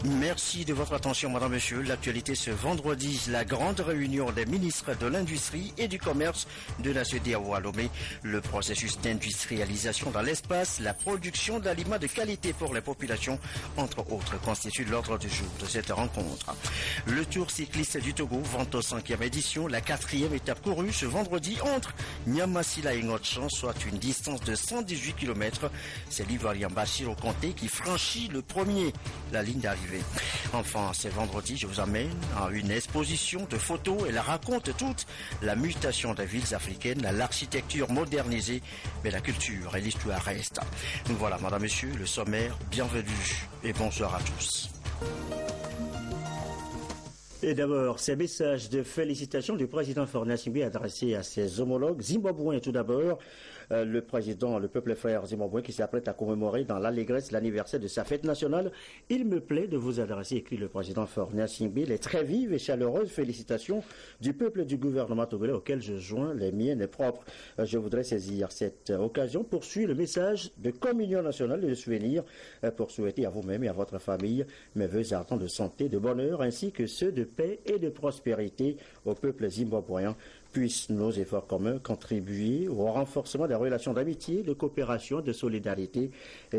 Merci de votre attention, madame, monsieur. L'actualité ce vendredi, la grande réunion des ministres de l'Industrie et du Commerce de la CEDEAO à Lomé. Le processus d'industrialisation dans l'espace, la production d'aliments de qualité pour les populations, entre autres, constitue l'ordre du jour de cette rencontre. Le Tour cycliste du Togo, 25e édition, la 4e étape courue ce vendredi entre Niamassila et Ngotchan, soit une distance de 118 km. C'est l'Ivoirien Bachir Conté qui franchit le premier la ligne d'arrivée. Enfin, ce vendredi, je vous amène à une exposition de photos. Elle raconte toute la mutation des villes africaines, l'architecture modernisée, mais la culture et l'histoire restent. Donc voilà, madame, monsieur, le sommaire, bienvenue et bonsoir à tous. Et d'abord, ces messages de félicitations du président Faure Gnassingbé adressés à ses homologues zimbabwéens. Tout d'abord, le président, le peuple frère zimbabwéen qui s'apprête à commémorer dans l'allégresse l'anniversaire de sa fête nationale. Il me plaît de vous adresser, écrit le président Faure Gnassingbé, les très vives et chaleureuses félicitations du peuple du gouvernement togolais auquel je joins les miennes propres. Je voudrais saisir cette occasion pour suivre le message de communion nationale et de souvenir pour souhaiter à vous-même et à votre famille mes vœux ardents de santé, de bonheur ainsi que ceux de paix et de prospérité au peuple zimbabwéen. Puissent nos efforts communs contribuer au renforcement des relations d'amitié, de coopération, de solidarité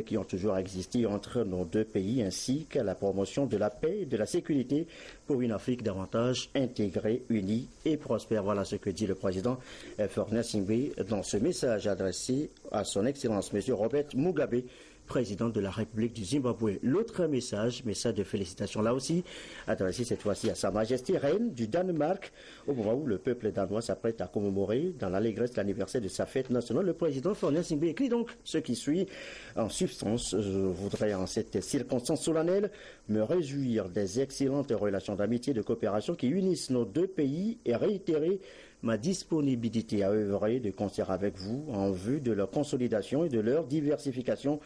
qui ont toujours existé entre nos deux pays, ainsi qu'à la promotion de la paix et de la sécurité pour une Afrique davantage intégrée, unie et prospère. Voilà ce que dit le président Faure Gnassingbé dans ce message adressé à son Excellence M. Robert Mugabe, président de la République du Zimbabwe. L'autre message de félicitations là aussi, adressé cette fois-ci à Sa Majesté Reine du Danemark, au moment où le peuple danois s'apprête à commémorer dans l'allégresse l'anniversaire de sa fête nationale. Le président Faure Gnassingbé écrit donc ce qui suit. En substance, je voudrais en cette circonstance solennelle me réjouir des excellentes relations d'amitié et de coopération qui unissent nos deux pays et réitérer ma disponibilité à œuvrer de concert avec vous en vue de leur consolidation et de leur diversification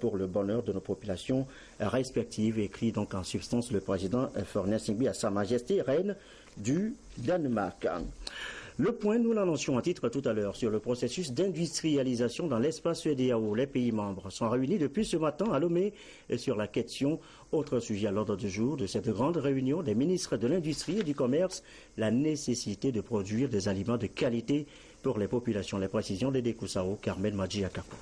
pour le bonheur de nos populations respectives, écrit donc en substance le président Faure Gnassingbé à Sa Majesté Reine du Danemark. Le point, nous l'annoncions à titre tout à l'heure, sur le processus d'industrialisation dans l'espace CEDEAO. Les pays membres sont réunis depuis ce matin à Lomé sur la question. Autre sujet à l'ordre du jour de cette grande réunion des ministres de l'Industrie et du Commerce, la nécessité de produire des aliments de qualité pour les populations. Les précisions d'Ede Koussao, Carmen Madjiakapo.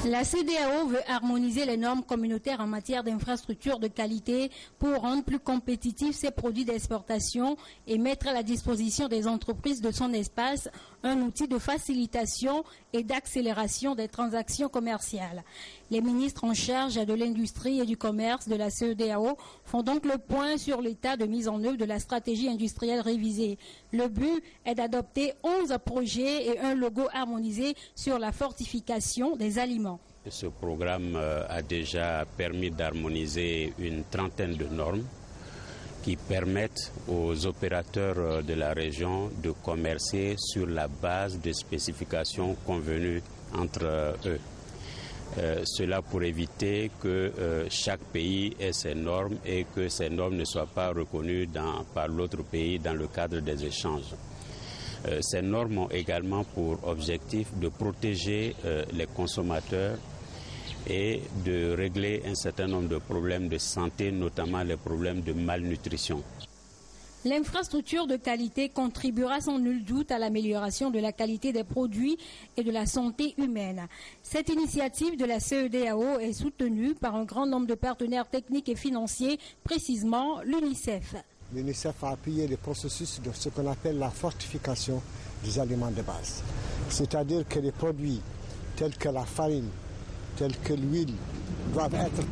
La CEDEAO veut harmoniser les normes communautaires en matière d'infrastructures de qualité pour rendre plus compétitifs ses produits d'exportation et mettre à la disposition des entreprises de son espace un outil de facilitation et d'accélération des transactions commerciales. Les ministres en charge de l'industrie et du commerce de la CEDEAO font donc le point sur l'état de mise en œuvre de la stratégie industrielle révisée. Le but est d'adopter 11 projets et un logo harmonisé sur la fortification des aliments. Ce programme a déjà permis d'harmoniser une trentaine de normes qui permettent aux opérateurs de la région de commercer sur la base de spécifications convenues entre eux. Cela pour éviter que chaque pays ait ses normes et que ces normes ne soient pas reconnues par l'autre pays dans le cadre des échanges. Ces normes ont également pour objectif de protéger les consommateurs et de régler un certain nombre de problèmes de santé, notamment les problèmes de malnutrition. L'infrastructure de qualité contribuera sans nul doute à l'amélioration de la qualité des produits et de la santé humaine. Cette initiative de la CEDEAO est soutenue par un grand nombre de partenaires techniques et financiers, précisément l'UNICEF. L'UNICEF a appuyé le processus de ce qu'on appelle la fortification des aliments de base. C'est-à-dire que les produits tels que la farine, tels que l'huile, doivent être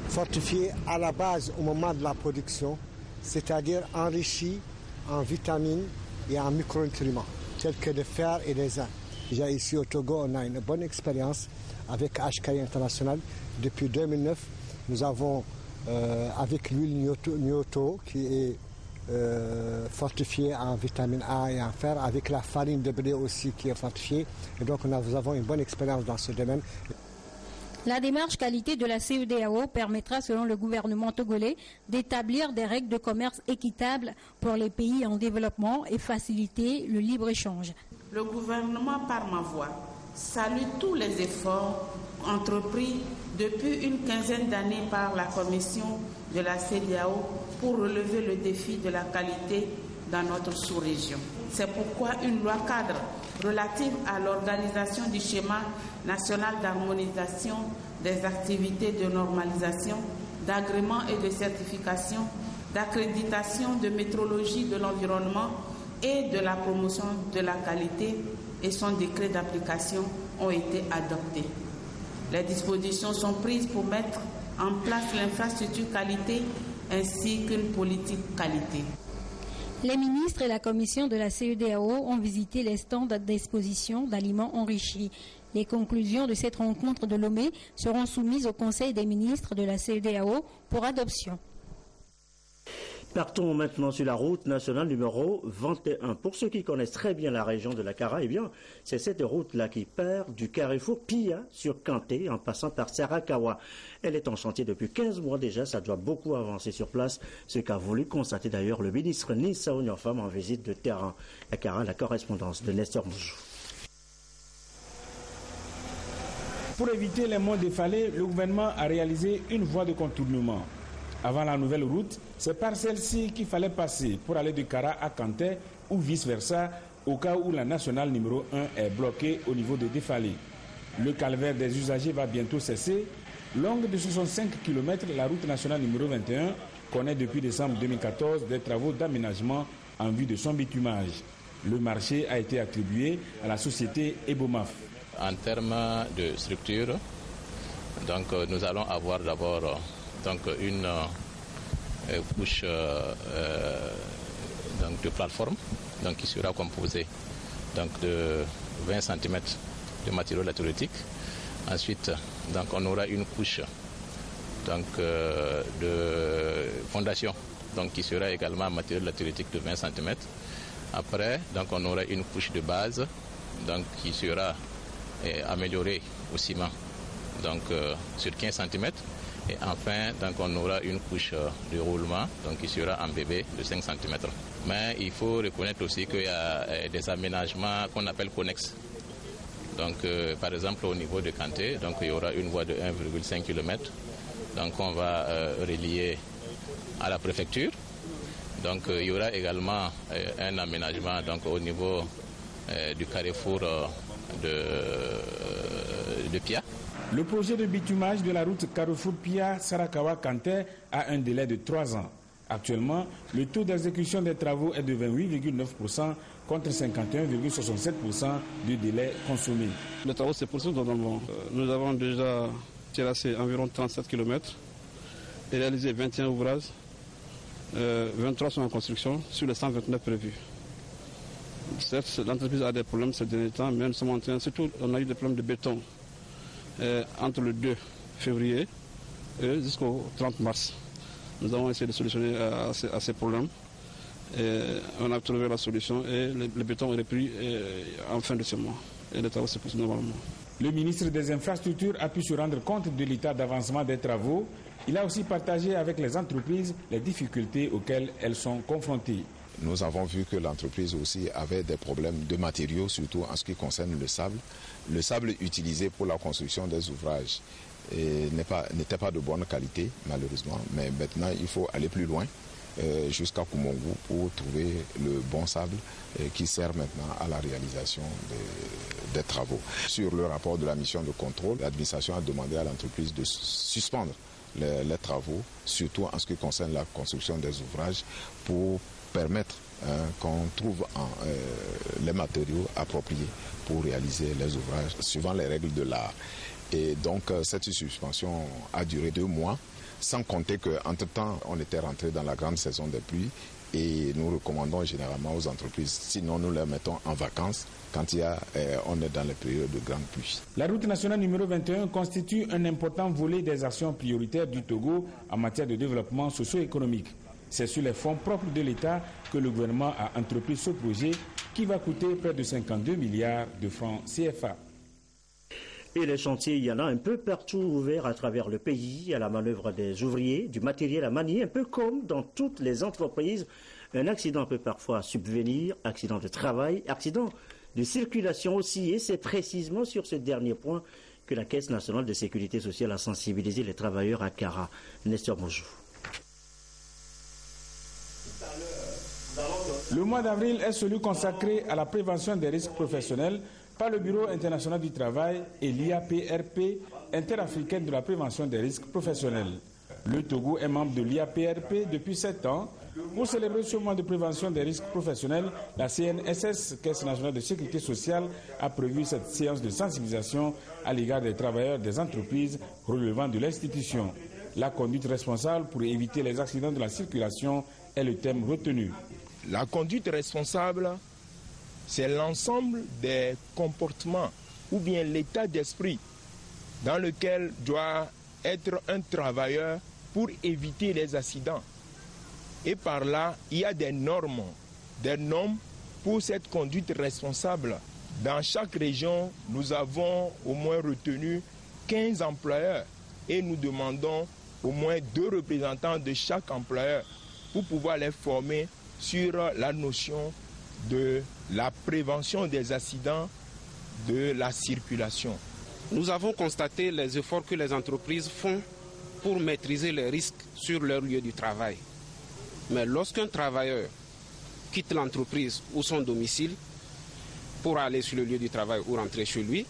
fortifiés à la base au moment de la production, c'est-à-dire enrichis en vitamines et en micronutriments, tels que le fer et le zinc. Déjà ici au Togo, on a une bonne expérience avec HKI International. Depuis 2009, nous avons, avec l'huile Nyoto, qui est fortifiée en vitamine A et en fer, avec la farine de blé aussi qui est fortifiée. Et donc nous avons une bonne expérience dans ce domaine. La démarche qualité de la CEDEAO permettra, selon le gouvernement togolais, d'établir des règles de commerce équitables pour les pays en développement et faciliter le libre-échange. Le gouvernement, par ma voix, salue tous les efforts entrepris depuis une quinzaine d'années par la commission de la CEDEAO pour relever le défi de la qualité dans notre sous-région. C'est pourquoi une loi cadre relative à l'organisation du schéma national d'harmonisation des activités de normalisation, d'agrément et de certification, d'accréditation, de métrologie de l'environnement et de la promotion de la qualité et son décret d'application ont été adoptés. Les dispositions sont prises pour mettre en place l'infrastructure qualité ainsi qu'une politique qualité. Les ministres et la commission de la CEDEAO ont visité les stands d'exposition d'aliments enrichis. Les conclusions de cette rencontre de Lomé seront soumises au Conseil des ministres de la CEDEAO pour adoption. Partons maintenant sur la route nationale numéro 21. Pour ceux qui connaissent très bien la région de la Kara, eh bien, c'est cette route-là qui part du carrefour Pia sur Kanté en passant par Sarakawa. Elle est en chantier depuis 15 mois déjà, ça doit beaucoup avancer sur place, ce qu'a voulu constater d'ailleurs le ministre Nissa Onyofam en visite de terrain. La Kara, la correspondance de Nestor Moujou. Pour éviter les monts défalés, le gouvernement a réalisé une voie de contournement. Avant la nouvelle route, c'est par celle-ci qu'il fallait passer pour aller de Kara à Kanté ou vice-versa au cas où la nationale numéro 1 est bloquée au niveau des défalés. Le calvaire des usagers va bientôt cesser. Longue de 65 km, la route nationale numéro 21 connaît depuis décembre 2014 des travaux d'aménagement en vue de son bitumage. Le marché a été attribué à la société Ebomaf. En termes de structure, donc, nous allons avoir d'abord une couche de plateforme qui sera composée de 20 cm de matériaux latéritique. Ensuite, on aura une couche de fondation qui sera également en matériaux latéritique de 20 cm. Après, on aura une couche de base qui sera améliorée au ciment sur 15 cm. Et enfin, on aura une couche de roulement qui sera en bébé de 5 cm. Mais il faut reconnaître aussi qu'il y a des aménagements qu'on appelle connexes. Par exemple, au niveau de Kanté, il y aura une voie de 1,5 km. On va relier à la préfecture. Il y aura également un aménagement au niveau du carrefour de Pia. Le projet de bitumage de la route Carrefour Pia Sarakawa Kanté a un délai de 3 ans. Actuellement, le taux d'exécution des travaux est de 28,9% contre 51,67% du délai consommé. Les travaux se poursuivent normalement. Nous avons déjà terrassé environ 37 km et réalisé 21 ouvrages. 23 sont en construction sur les 129 prévus. Certes, l'entreprise a des problèmes ces derniers temps, mais nous sommes en train, surtout on a eu des problèmes de béton. Entre le 2 février et jusqu'au 30 mars. Nous avons essayé de solutionner à ces problèmes. On a trouvé la solution et le béton est repris en fin de ce mois. Et les travaux se poursuivent normalement. Le ministre des Infrastructures a pu se rendre compte de l'état d'avancement des travaux. Il a aussi partagé avec les entreprises les difficultés auxquelles elles sont confrontées. Nous avons vu que l'entreprise aussi avait des problèmes de matériaux, surtout en ce qui concerne le sable. Le sable utilisé pour la construction des ouvrages n'était pas de bonne qualité, malheureusement. Mais maintenant, il faut aller plus loin, jusqu'à Koumongu, pour trouver le bon sable qui sert maintenant à la réalisation des travaux. Sur le rapport de la mission de contrôle, l'administration a demandé à l'entreprise de suspendre les travaux, surtout en ce qui concerne la construction des ouvrages, pour permettre qu'on trouve les matériaux appropriés pour réaliser les ouvrages suivant les règles de l'art. Et donc cette suspension a duré 2 mois, sans compter qu'entre-temps on était rentré dans la grande saison des pluies et nous recommandons généralement aux entreprises, sinon nous les mettons en vacances quand on est dans les périodes de grande pluie. La route nationale numéro 21 constitue un important volet des actions prioritaires du Togo en matière de développement socio-économique. C'est sur les fonds propres de l'État que le gouvernement a entrepris ce projet qui va coûter près de 52 milliards de francs CFA. Et les chantiers, il y en a un peu partout ouverts à travers le pays, à la manœuvre des ouvriers, du matériel à manier, un peu comme dans toutes les entreprises. Un accident peut parfois subvenir, accident de travail, accident de circulation aussi. Et c'est précisément sur ce dernier point que la Caisse nationale de sécurité sociale a sensibilisé les travailleurs à Kara. Nestor Bonjour. Le mois d'avril est celui consacré à la prévention des risques professionnels par le Bureau international du travail et l'IAPRP, interafricaine de la prévention des risques professionnels. Le Togo est membre de l'IAPRP depuis 7 ans. Pour célébrer ce mois de prévention des risques professionnels, la CNSS, Caisse nationale de sécurité sociale, a prévu cette séance de sensibilisation à l'égard des travailleurs des entreprises relevant de l'institution. La conduite responsable pour éviter les accidents de la circulation est le thème retenu. La conduite responsable, c'est l'ensemble des comportements ou bien l'état d'esprit dans lequel doit être un travailleur pour éviter les accidents. Et par là, il y a des normes pour cette conduite responsable. Dans chaque région, nous avons au moins retenu 15 employeurs et nous demandons au moins 2 représentants de chaque employeur pour pouvoir les former sur la notion de la prévention des accidents de la circulation. Nous avons constaté les efforts que les entreprises font pour maîtriser les risques sur leur lieu du travail. Mais lorsqu'un travailleur quitte l'entreprise ou son domicile pour aller sur le lieu du travail ou rentrer chez lui,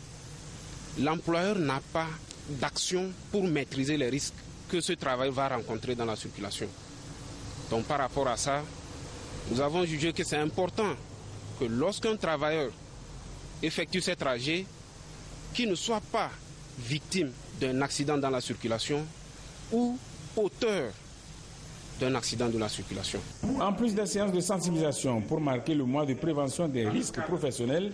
l'employeur n'a pas d'action pour maîtriser les risques que ce travail va rencontrer dans la circulation. Donc par rapport à ça, nous avons jugé que c'est important que lorsqu'un travailleur effectue ces trajets, qu'il ne soit pas victime d'un accident dans la circulation ou auteur d'un accident de la circulation. En plus des séances de sensibilisation pour marquer le mois de prévention des risques professionnels,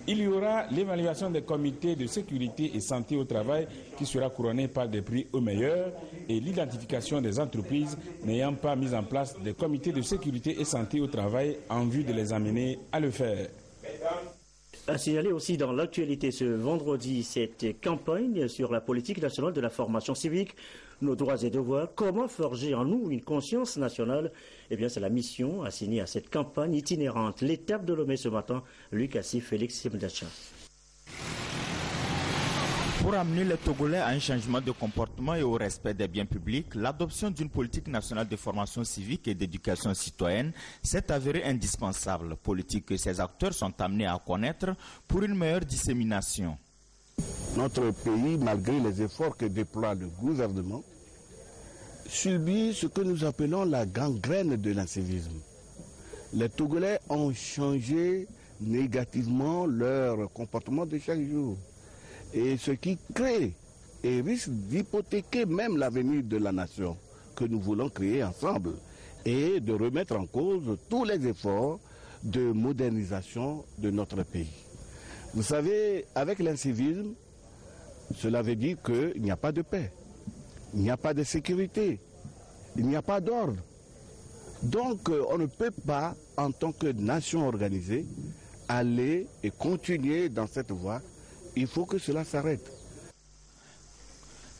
il y aura l'évaluation des comités de sécurité et santé au travail qui sera couronnée par des prix au meilleur et l'identification des entreprises n'ayant pas mis en place des comités de sécurité et santé au travail en vue de les amener à le faire. À signaler aussi dans l'actualité ce vendredi cette campagne sur la politique nationale de la formation civique, nos droits et devoirs, comment forger en nous une conscience nationale. Eh bien, c'est la mission assignée à cette campagne itinérante. L'étape de Lomé ce matin, Luc Assi, Félix Simdacha. Pour amener les Togolais à un changement de comportement et au respect des biens publics, l'adoption d'une politique nationale de formation civique et d'éducation citoyenne s'est avérée indispensable, politique que ces acteurs sont amenés à connaître pour une meilleure dissémination. Notre pays, malgré les efforts que déploie le gouvernement, subit ce que nous appelons la gangrène de l'incivisme. Les Togolais ont changé négativement leur comportement de chaque jour. Et ce qui crée et risque d'hypothéquer même l'avenir de la nation que nous voulons créer ensemble et de remettre en cause tous les efforts de modernisation de notre pays. Vous savez, avec l'incivisme, cela veut dire qu'il n'y a pas de paix, il n'y a pas de sécurité, il n'y a pas d'ordre. Donc on ne peut pas, en tant que nation organisée, aller et continuer dans cette voie. Il faut que cela s'arrête.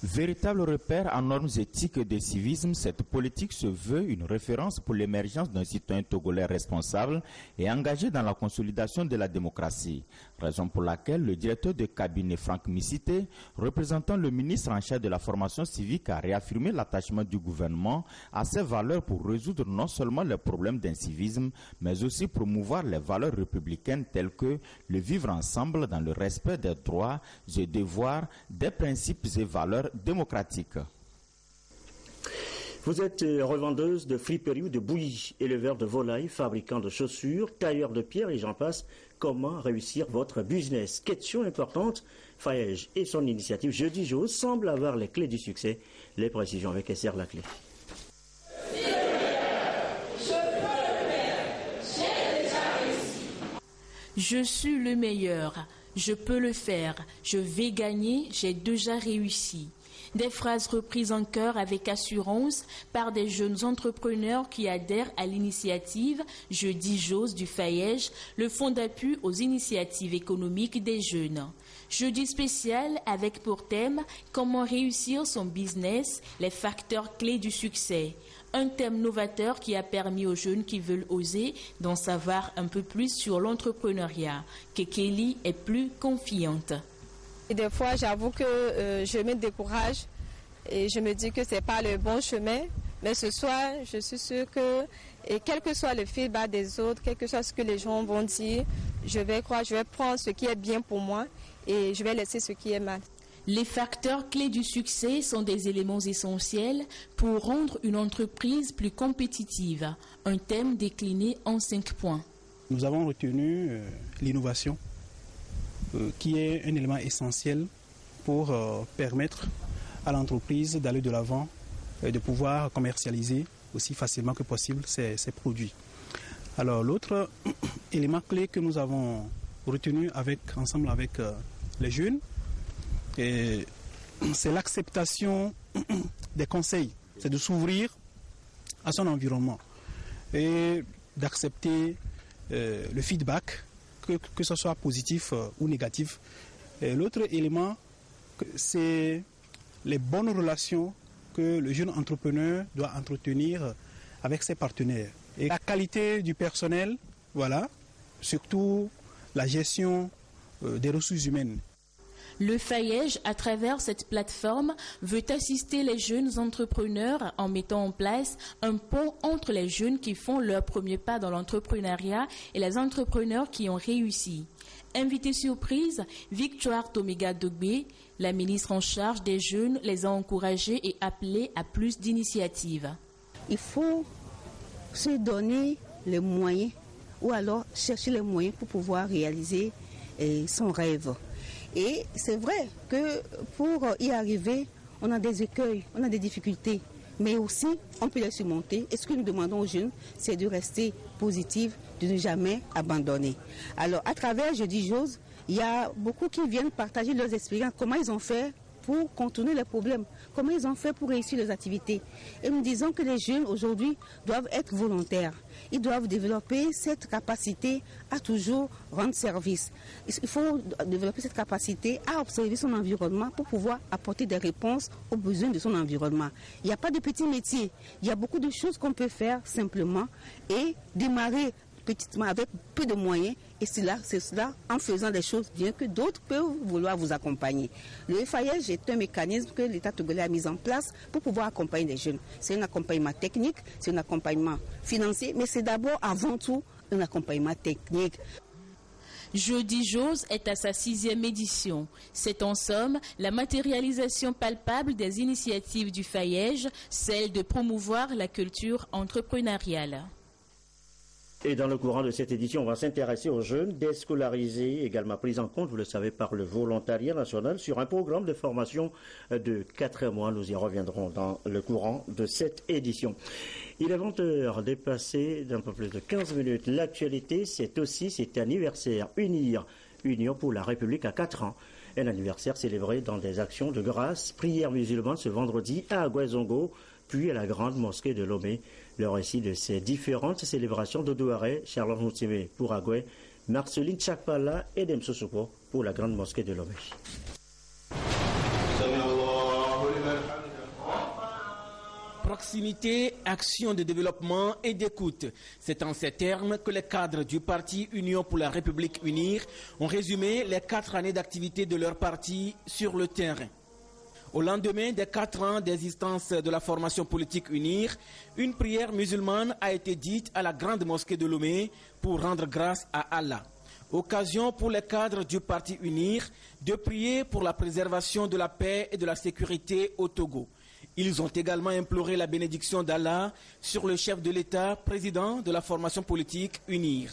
Véritable repère en normes éthiques et de civisme, cette politique se veut une référence pour l'émergence d'un citoyen togolais responsable et engagé dans la consolidation de la démocratie. Raison pour laquelle le directeur de cabinet Franck Missité, représentant le ministre en charge de la formation civique, a réaffirmé l'attachement du gouvernement à ces valeurs pour résoudre non seulement les problèmes d'incivisme, mais aussi promouvoir les valeurs républicaines telles que le vivre ensemble dans le respect des droits et devoirs, des principes et valeurs démocratique. Vous êtes revendeuse de friperie ou de bouillie, éleveur de volailles, fabricant de chaussures, tailleur de pierre et j'en passe. Comment réussir votre business? Question importante. Faège et son initiative Jeudi Jour semblent avoir les clés du succès. Les précisions avec Esther Laclé. Je suis le meilleur. Je peux le faire. Je vais gagner. J'ai déjà réussi. Des phrases reprises en chœur avec assurance par des jeunes entrepreneurs qui adhèrent à l'initiative Jeudi Jose du FAYEJ, le fonds d'appui aux initiatives économiques des jeunes. Jeudi spécial avec pour thème « Comment réussir son business, les facteurs clés du succès ». Un thème novateur qui a permis aux jeunes qui veulent oser d'en savoir un peu plus sur l'entrepreneuriat. Kekeli est plus confiante. Et des fois, j'avoue que je me décourage et je me dis que ce n'est pas le bon chemin. Mais ce soir, je suis sûre que, et quel que soit le feedback des autres, quel que soit ce que les gens vont dire, je vais prendre ce qui est bien pour moi et je vais laisser ce qui est mal. Les facteurs clés du succès sont des éléments essentiels pour rendre une entreprise plus compétitive. Un thème décliné en 5 points. Nous avons retenu l'innovation, qui est un élément essentiel pour permettre à l'entreprise d'aller de l'avant et de pouvoir commercialiser aussi facilement que possible ses produits. Alors l'autre élément clé que nous avons retenu ensemble avec les jeunes, c'est l'acceptation des conseils, c'est de s'ouvrir à son environnement et d'accepter le feedback, que ce soit positif ou négatif. Et l'autre élément, c'est les bonnes relations que le jeune entrepreneur doit entretenir avec ses partenaires. Et la qualité du personnel, voilà, surtout la gestion des ressources humaines. Le FAYEJ, à travers cette plateforme, veut assister les jeunes entrepreneurs en mettant en place un pont entre les jeunes qui font leur premier pas dans l'entrepreneuriat et les entrepreneurs qui ont réussi. Invitée surprise, Victoire Tomiga Dogbe, la ministre en charge des jeunes, les a encouragés et appelés à plus d'initiatives. Il faut se donner les moyens ou alors chercher les moyens pour pouvoir réaliser son rêve. Et c'est vrai que pour y arriver, on a des écueils, on a des difficultés, mais aussi on peut les surmonter. Et ce que nous demandons aux jeunes, c'est de rester positifs, de ne jamais abandonner. Alors à travers Jeudi Jose, il y a beaucoup qui viennent partager leurs expériences, comment ils ont fait pour contourner les problèmes, comment ils ont fait pour réussir leurs activités. Et nous disons que les jeunes aujourd'hui doivent être volontaires. Ils doivent développer cette capacité à toujours rendre service. Il faut développer cette capacité à observer son environnement pour pouvoir apporter des réponses aux besoins de son environnement. Il n'y a pas de petits métiers. Il y a beaucoup de choses qu'on peut faire simplement et démarrer petitement avec peu de moyens. Et c'est cela en faisant des choses bien que d'autres peuvent vouloir vous accompagner. Le FAYEJ est un mécanisme que l'État togolais a mis en place pour pouvoir accompagner les jeunes. C'est un accompagnement technique, c'est un accompagnement financier, mais c'est d'abord, avant tout, un accompagnement technique. Jeudi Jose est à sa 6e édition. C'est en somme la matérialisation palpable des initiatives du FAYEJ, celle de promouvoir la culture entrepreneuriale. Et dans le courant de cette édition, on va s'intéresser aux jeunes déscolarisés, également pris en compte, vous le savez, par le volontariat national sur un programme de formation de 4 mois. Nous y reviendrons dans le courant de cette édition. Il est 20h, dépassé d'un peu plus de 15 minutes. L'actualité, c'est aussi cet anniversaire Unir, Union pour la République à 4 ans. Un anniversaire célébré dans des actions de grâce, prières musulmanes ce vendredi à Agouezongo, puis à la grande mosquée de Lomé. Le récit de ces différentes célébrations de Douaré, Charlotte Moutsimé pour Agoué, Marceline Chakpala et Demsosoko pour la grande mosquée de Lomé. Proximité, action de développement et d'écoute. C'est en ces termes que les cadres du parti Union pour la République Unir ont résumé les 4 années d'activité de leur parti sur le terrain. Au lendemain des 4 ans d'existence de la formation politique Unir, une prière musulmane a été dite à la grande mosquée de Lomé pour rendre grâce à Allah. Occasion pour les cadres du parti Unir de prier pour la préservation de la paix et de la sécurité au Togo. Ils ont également imploré la bénédiction d'Allah sur le chef de l'État, président de la formation politique Unir.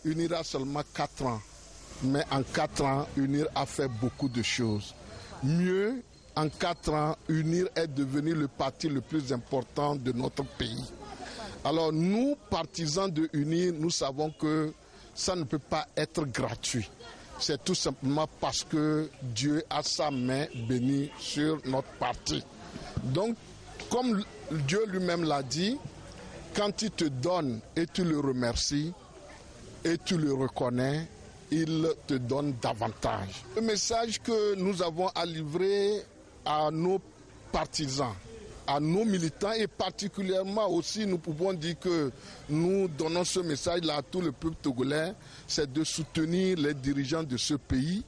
Unir a seulement 4 ans, mais en 4 ans, Unir a fait beaucoup de choses. Mieux, en 4 ans, Unir est devenu le parti le plus important de notre pays. Alors nous, partisans de Unir, nous savons que ça ne peut pas être gratuit. c'est tout simplement parce que Dieu a sa main bénie sur notre parti. Donc, comme Dieu lui-même l'a dit, quand il te donne et tu le remercies et tu le reconnais, il te donne davantage. Le message que nous avons à livrer à nos partisans, à nos militants et particulièrement aussi, nous pouvons dire que nous donnons ce message-là à tout le peuple togolais, c'est de soutenir les dirigeants de ce pays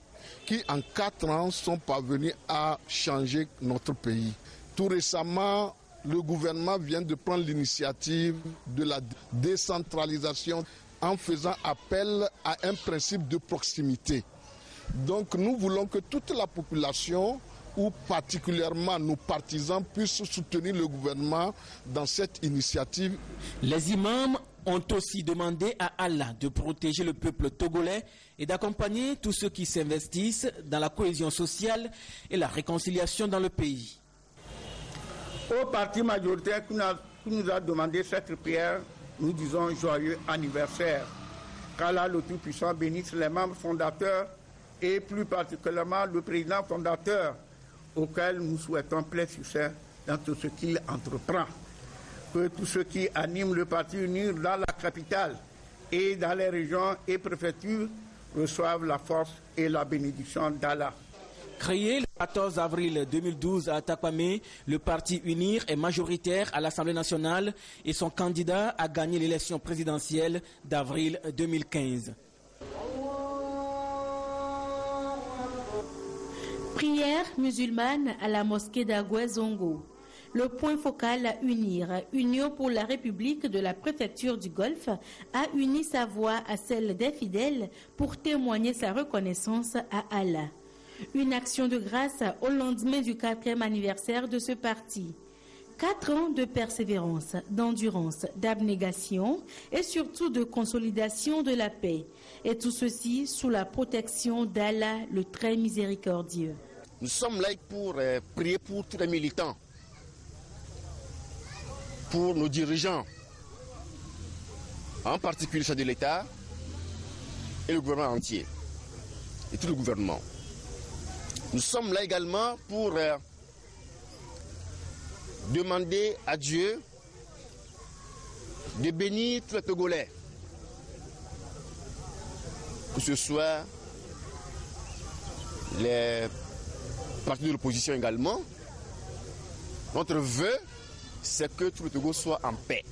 qui en 4 ans sont parvenus à changer notre pays. Tout récemment, le gouvernement vient de prendre l'initiative de la décentralisation en faisant appel à un principe de proximité. Donc nous voulons que toute la population, ou particulièrement nos partisans, puissent soutenir le gouvernement dans cette initiative. Les imams ont aussi demandé à Allah de protéger le peuple togolais et d'accompagner tous ceux qui s'investissent dans la cohésion sociale et la réconciliation dans le pays. Au parti majoritaire qui nous a demandé cette prière, nous disons joyeux anniversaire. Qu'Allah le Tout-Puissant bénisse les membres fondateurs et plus particulièrement le président fondateur auquel nous souhaitons plein succès dans tout ce qu'il entreprend. Que tous ceux qui animent le parti uni dans la capitale et dans les régions et préfectures reçoivent la force et la bénédiction d'Allah. Créé le 14 avril 2012 à Takwame, le parti UNIR est majoritaire à l'Assemblée nationale et son candidat a gagné l'élection présidentielle d'avril 2015. Prière musulmane à la mosquée d'Agoué-Zongo. Le point focal à UNIR, Union pour la République de la préfecture du Golfe, a uni sa voix à celle des fidèles pour témoigner sa reconnaissance à Allah. Une action de grâce au lendemain du 4e anniversaire de ce parti. 4 ans de persévérance, d'endurance, d'abnégation et surtout de consolidation de la paix. Et tout ceci sous la protection d'Allah, le très miséricordieux. Nous sommes là pour prier pour tous les militants, pour nos dirigeants, en particulier ceux de l'État et le gouvernement entier, et tout le gouvernement. Nous sommes là également pour demander à Dieu de bénir tous les Togolais, que ce soit les partis de l'opposition également. Notre vœu, c'est que tout le Togo soit en paix.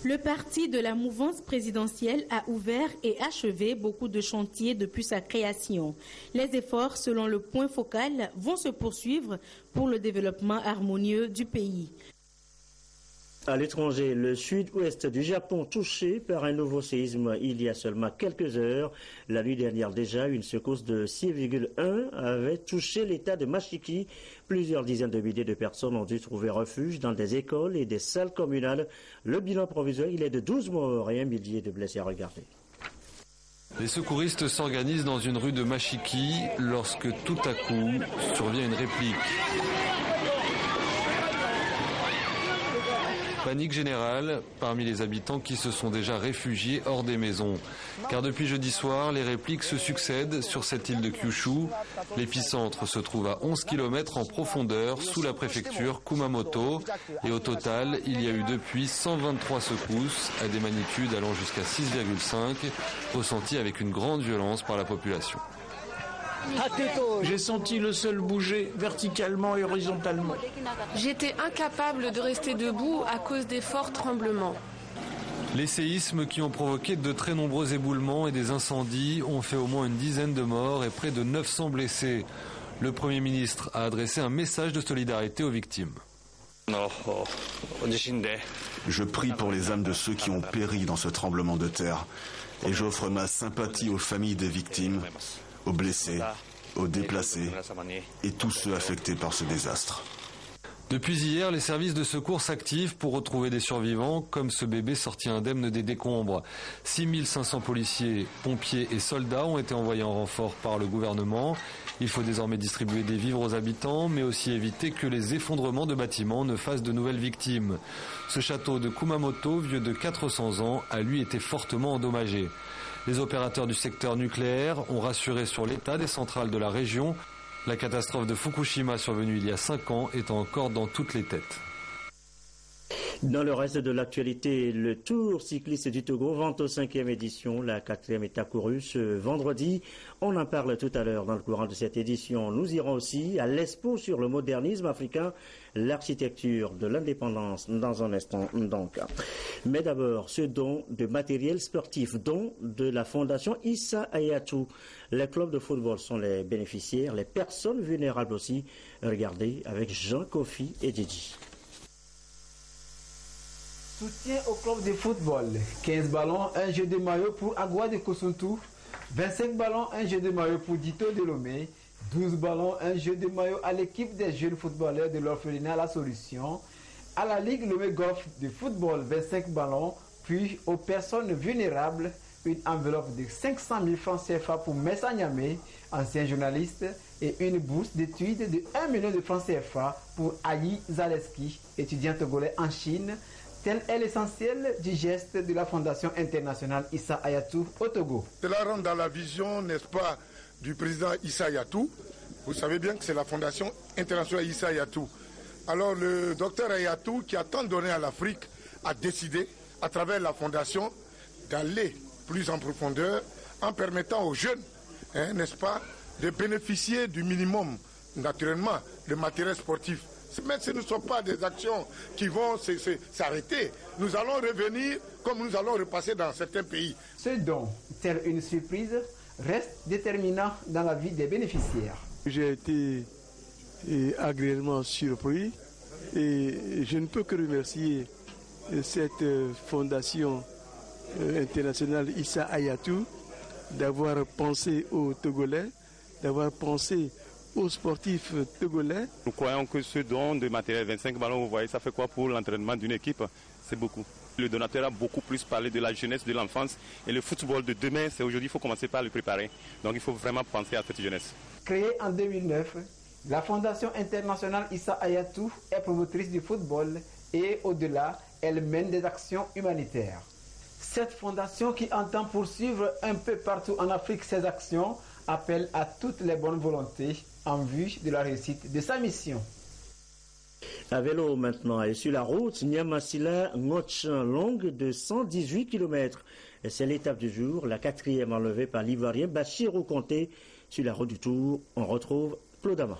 Le parti de la mouvance présidentielle a ouvert et achevé beaucoup de chantiers depuis sa création. Les efforts, selon le point focal, vont se poursuivre pour le développement harmonieux du pays. À l'étranger, le sud-ouest du Japon touché par un nouveau séisme il y a seulement quelques heures. La nuit dernière déjà, une secousse de 6,1 avait touché l'état de Mashiki. Plusieurs dizaines de milliers de personnes ont dû trouver refuge dans des écoles et des salles communales. Le bilan provisoire, il est de 12 morts et 1 millier de blessés. À regarder. Les secouristes s'organisent dans une rue de Mashiki lorsque tout à coup survient une réplique. Panique générale parmi les habitants qui se sont déjà réfugiés hors des maisons. Car depuis jeudi soir, les répliques se succèdent sur cette île de Kyushu. L'épicentre se trouve à 11 km en profondeur sous la préfecture Kumamoto. Et au total, il y a eu depuis 123 secousses à des magnitudes allant jusqu'à 6,5, ressenties avec une grande violence par la population. J'ai senti le sol bouger verticalement et horizontalement. J'étais incapable de rester debout à cause des forts tremblements. Les séismes qui ont provoqué de très nombreux éboulements et des incendies ont fait au moins une dizaine de morts et près de 900 blessés. Le Premier ministre a adressé un message de solidarité aux victimes. Je prie pour les âmes de ceux qui ont péri dans ce tremblement de terre et j'offre ma sympathie aux familles des victimes, aux blessés, aux déplacés et tous ceux affectés par ce désastre. Depuis hier, les services de secours s'activent pour retrouver des survivants, comme ce bébé sorti indemne des décombres. 6500 policiers, pompiers et soldats ont été envoyés en renfort par le gouvernement. Il faut désormais distribuer des vivres aux habitants, mais aussi éviter que les effondrements de bâtiments ne fassent de nouvelles victimes. Ce château de Kumamoto, vieux de 400 ans, a lui été fortement endommagé. Les opérateurs du secteur nucléaire ont rassuré sur l'état des centrales de la région. La catastrophe de Fukushima survenue il y a 5 ans est encore dans toutes les têtes. Dans le reste de l'actualité, le Tour cycliste du Togo vente aux 5e édition. La 4e est accourue ce vendredi. On en parle tout à l'heure dans le courant de cette édition. Nous irons aussi à l'Expo sur le modernisme africain, l'architecture de l'indépendance dans un instant donc. Mais d'abord, ce don de matériel sportif, don de la Fondation Issa Hayatou. Les clubs de football sont les bénéficiaires, les personnes vulnérables aussi. Regardez avec Jean Kofi et Didi. Soutien au club de football, 15 ballons, un jeu de maillot pour Agua de Kosuntu, 25 ballons, un jeu de maillot pour Dito Delomé, 12 ballons, un jeu de maillot à l'équipe des jeunes footballeurs de l'orphelinat La Solution, à la Ligue Lomé Golf de football, 25 ballons, puis aux personnes vulnérables, une enveloppe de 500 000 francs CFA pour Messa Niamé, ancien journaliste, et une bourse d'études de 1 million de francs CFA pour Ayi Zaleski, étudiant togolais en Chine. Tel est l'essentiel du geste de la Fondation internationale Issa Hayatou au Togo. Cela rentre dans la vision, n'est-ce pas, du président Issa Hayatou. Vous savez bien que c'est la Fondation internationale Issa Hayatou. Alors le docteur Hayatou, qui a tant donné à l'Afrique, a décidé, à travers la Fondation, d'aller plus en profondeur en permettant aux jeunes, n'est-ce pas, de bénéficier du minimum, naturellement, de matériel sportif. Mais ce ne sont pas des actions qui vont s'arrêter. Nous allons revenir comme nous allons repasser dans certains pays. Ce don, tel une surprise, reste déterminant dans la vie des bénéficiaires. J'ai été agréablement surpris et je ne peux que remercier cette fondation internationale Issa Hayatou d'avoir pensé aux Togolais, d'avoir pensé aux sportifs togolais. Nous croyons que ce don de matériel, 25 ballons, vous voyez, ça fait quoi pour l'entraînement d'une équipe? C'est beaucoup. Le donateur a beaucoup plus parlé de la jeunesse, de l'enfance. Et le football de demain, c'est aujourd'hui, il faut commencer par le préparer. Donc il faut vraiment penser à cette jeunesse. Créée en 2009, la Fondation internationale Issa Hayatou est promotrice du football et au-delà, elle mène des actions humanitaires. Cette fondation qui entend poursuivre un peu partout en Afrique ses actions appelle à toutes les bonnes volontés en vue de la réussite de sa mission. À vélo maintenant, et sur la route, Niamassila-Ngotchin, longue de 118 km. Et c'est l'étape du jour, la 4e enlevée par l'Ivoirien Bachirou Conté. Sur la route du Tour, on retrouve Claude Ama.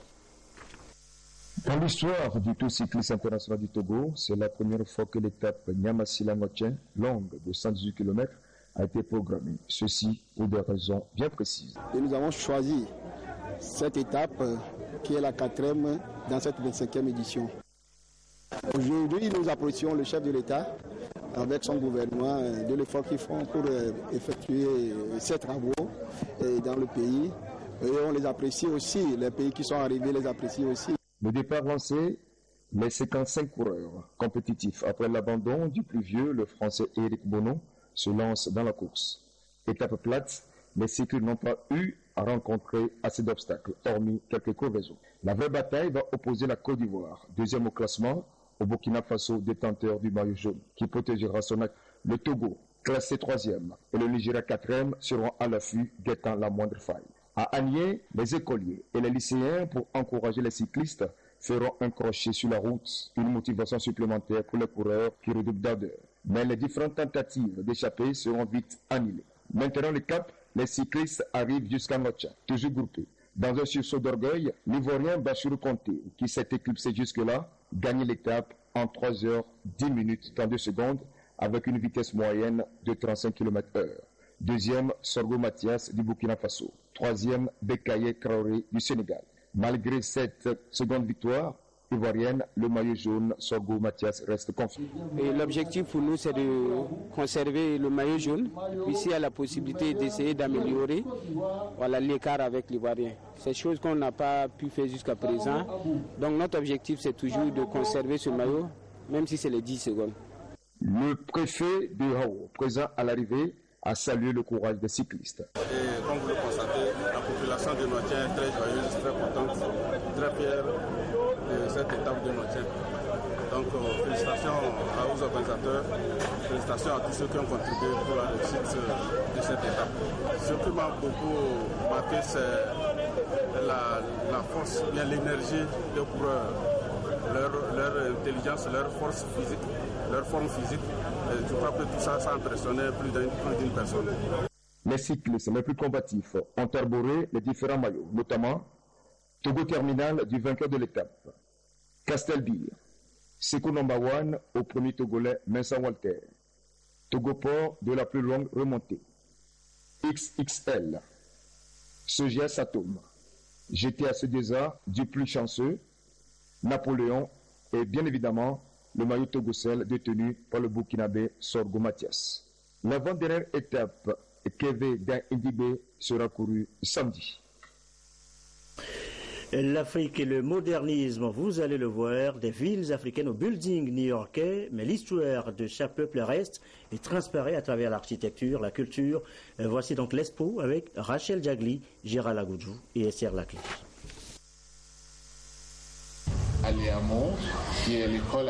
Dans l'histoire du Tour cycliste international du Togo, c'est la première fois que l'étape Niamassila-Ngotchin, longue de 118 km, a été programmée. Ceci pour des raisons bien précises. Et nous avons choisi cette étape qui est la 4e dans cette 25e édition. Aujourd'hui, nous apprécions le chef de l'État avec son gouvernement de l'effort qu'ils font pour effectuer ces travaux dans le pays. Et on les apprécie aussi, les pays qui sont arrivés les apprécient aussi. Le départ lancé, les 55 coureurs compétitifs. Après l'abandon du plus vieux, le Français Éric Bono se lance dans la course. Étape plate, les cyclistes n'ont pas eu à rencontrer assez d'obstacles, hormis quelques crevaisons. La vraie bataille va opposer la Côte d'Ivoire, 2e au classement, au Burkina Faso, détenteur du maillot jaune, qui protégera son acte. Le Togo, classé 3e, et le Nigeria 4e seront à l'affût, guettant la moindre faille. À Agné, les écoliers et les lycéens, pour encourager les cyclistes, feront un crochet sur la route, une motivation supplémentaire pour les coureurs qui redoublent d'ardeur. Mais les différentes tentatives d'échapper seront vite annulées. Maintenant le cap, les cyclistes arrivent jusqu'à Ngotchin, toujours groupés. Dans un sursaut d'orgueil, l'Ivoirien Bachirou Conté, qui s'est éclipsé jusque-là, gagne l'étape en 3h10 32 avec une vitesse moyenne de 35 km/h. 2e, Sorgo Mathias du Burkina Faso. 3e, Bekaye Traoré du Sénégal. Malgré cette seconde victoire ivoirienne, le maillot jaune Sorgo Mathias reste confiant. L'objectif pour nous, c'est de conserver le maillot jaune. Ici, il y a la possibilité d'essayer d'améliorer l'écart avec l'Ivoirien. C'est chose qu'on n'a pas pu faire jusqu'à présent. Donc notre objectif, c'est toujours de conserver ce maillot, même si c'est les 10 secondes. Le préfet de Hao, présent à l'arrivée, a salué le courage des cyclistes. Et comme vous le constatez, la population compétition de maintien est très joyeuse, très contente, très fière de cette étape de maintien. Donc félicitations aux organisateurs, félicitations à tous ceux qui ont contribué pour la réussite de cette étape. Ce qui m'a beaucoup marqué, c'est la force, bien l'énergie des coureurs, leur intelligence, leur force physique, leur forme physique. Et je crois que tout ça, ça a impressionné plus d'une personne. Les cyclistes les plus combatifs ont arboré les différents maillots, notamment Togo Terminal du vainqueur de l'étape, Castelbir, Sekou No. 1 au premier Togolais Vincent Walter, Togo Port de la plus longue remontée, XXL, Sogia Satom, GTA Cedeza du plus chanceux, Napoléon et bien évidemment le maillot Togocel détenu par le Burkinabé Sorgo Mathias. L'avant-dernière étape, Keve d'Indibé, sera courue samedi. L'Afrique et le modernisme, vous allez le voir, des villes africaines au building new-yorkais, mais l'histoire de chaque peuple reste et transparaît à travers l'architecture, la culture. Voici donc l'Expo avec Rachel Jagli, Gérald Agoudjou et Esther Laclé.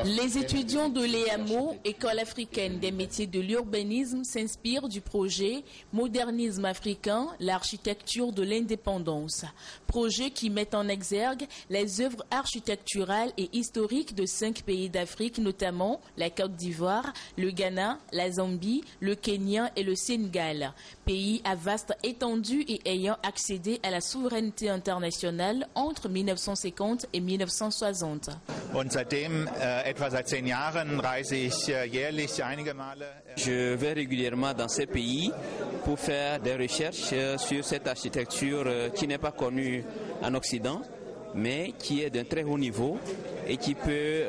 Les étudiants de l'EAMO, École africaine des métiers de l'urbanisme, s'inspirent du projet Modernisme africain, l'architecture de l'indépendance. Projet qui met en exergue les œuvres architecturales et historiques de 5 pays d'Afrique, notamment la Côte d'Ivoire, le Ghana, la Zambie, le Kenya et le Sénégal. Pays à vaste étendue et ayant accédé à la souveraineté internationale entre 1950 et 1960. Je vais régulièrement dans ces pays pour faire des recherches sur cette architecture qui n'est pas connue en Occident, mais qui est d'un très haut niveau et qui peut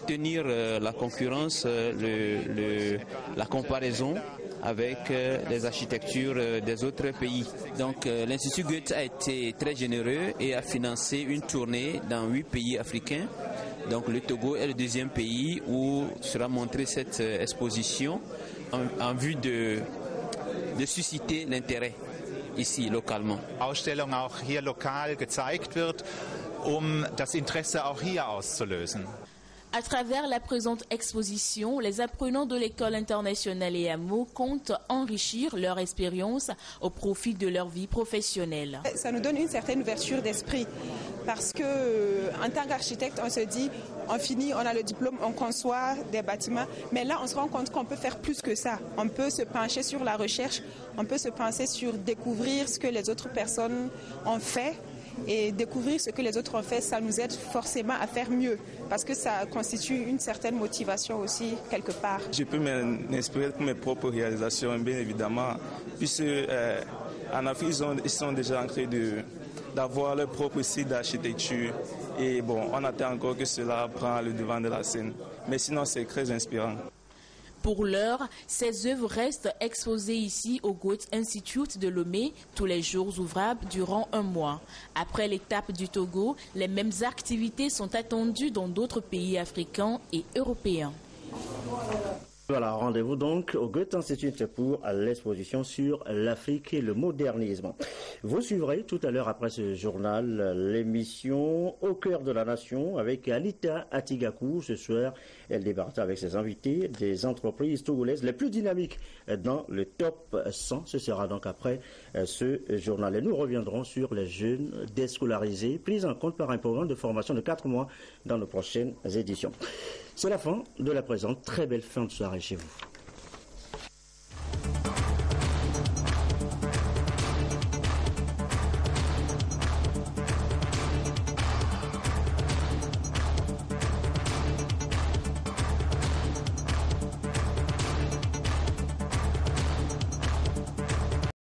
tenir la concurrence, la comparaison avec les architectures des autres pays. Donc l'Institut Goethe a été très généreux et a financé une tournée dans 8 pays africains. Donc le Togo est le deuxième pays où sera montrée cette exposition en vue de susciter l'intérêt ici localement. Ausstellung auch hier lokal gezeigt wird, das Interesse auch hier auszulösen. À travers la présente exposition, les apprenants de l'école internationale EAMO comptent enrichir leur expérience au profit de leur vie professionnelle. Ça nous donne une certaine ouverture d'esprit parce que, en tant qu'architecte, on se dit, on finit, on a le diplôme, on conçoit des bâtiments, mais là, on se rend compte qu'on peut faire plus que ça. On peut se pencher sur la recherche, on peut se pencher sur découvrir ce que les autres personnes ont fait. Et découvrir ce que les autres ont fait, ça nous aide forcément à faire mieux, parce que ça constitue une certaine motivation aussi, quelque part. Je peux m'inspirer pour mes propres réalisations, bien évidemment, puisque en Afrique, ils sont déjà en train d'avoir leur propre site d'architecture. Et bon, on attend encore que cela prenne le devant de la scène. Mais sinon, c'est très inspirant. Pour l'heure, ces œuvres restent exposées ici au Goethe Institute de Lomé, tous les jours ouvrables durant 1 mois. Après l'étape du Togo, les mêmes activités sont attendues dans d'autres pays africains et européens. Voilà, rendez-vous donc au Goethe Institute pour l'exposition sur l'Afrique et le modernisme. Vous suivrez tout à l'heure après ce journal l'émission Au cœur de la nation avec Anita Atigakou. Ce soir, elle débattra avec ses invités des entreprises togolaises les plus dynamiques dans le top 100. Ce sera donc après ce journal. Et nous reviendrons sur les jeunes déscolarisés pris en compte par un programme de formation de 4 mois dans nos prochaines éditions. C'est la fin de la présente. Très belle fin de soirée chez vous.